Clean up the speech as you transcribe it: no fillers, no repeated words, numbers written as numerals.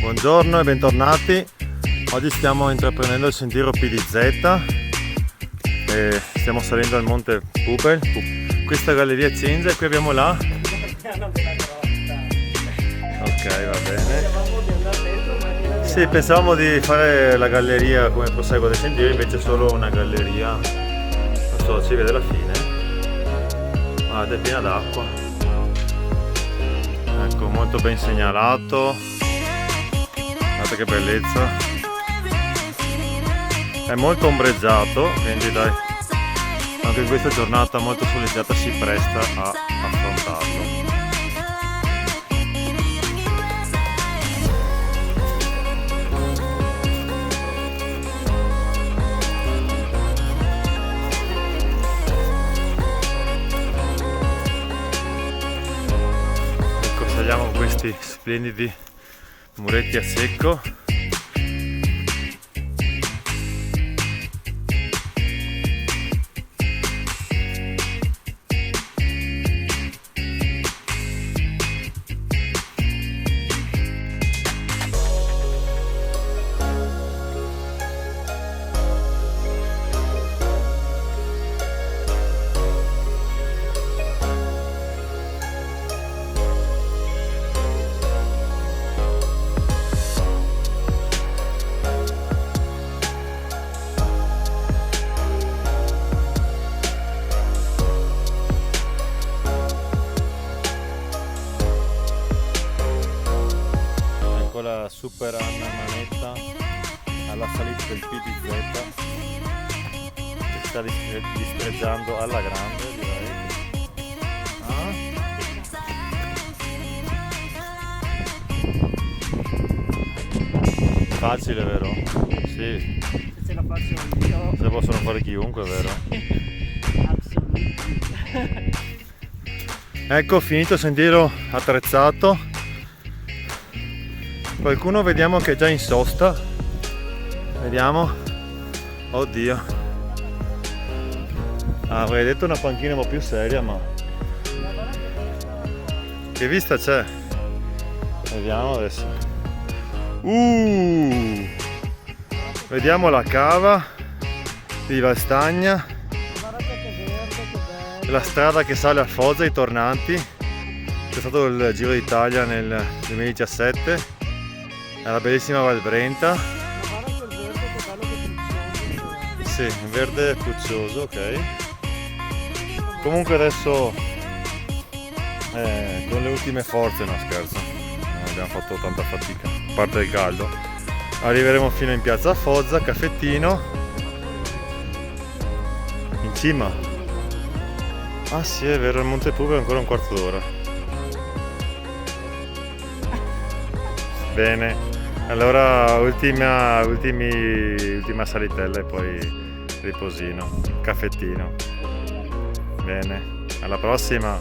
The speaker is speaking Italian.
Buongiorno e bentornati. Oggi stiamo intraprendendo il sentiero PDZ e stiamo salendo al monte Pubel. Questa galleria Cinza e qui abbiamo la... Ok, va bene. Sì, pensavamo di fare la galleria come proseguo dei sentieri, invece è solo una galleria. Non so, si vede la fine. Guarda, è piena d'acqua. Ecco, molto ben segnalato. Guardate che bellezza, è molto ombreggiato, quindi dai, anche in questa giornata molto soleggiata si presta a affrontarlo. Ecco, saliamo con questi splendidi muretti a secco. La Super Anna Manetta alla salita del PDZ che sta distreggiando alla grande, direi. Facile, vero? Sì. Se ce la faccio io. Se possono fare chiunque, vero? Assolutamente. Ecco, finito il sentiero attrezzato. Qualcuno vediamo che è già in sosta. Vediamo. Oddio. Avrei detto una panchina un po' più seria, ma che vista c'è? Vediamo adesso. Vediamo la cava di Valstagna. La strada che sale a Foggia, i tornanti. C'è stato il Giro d'Italia nel 2017. La bellissima Val Brenta. Sì, in verde puccioso, ok. Comunque adesso con le ultime forze, no scherzo, non abbiamo fatto tanta fatica, a parte il caldo. Arriveremo fino in piazza Foggia, caffettino. In cima. Ah sì, è vero, il Monte Pubel è ancora un quarto d'ora. Bene. Allora ultima salitella e poi riposino, caffettino. Bene, alla prossima!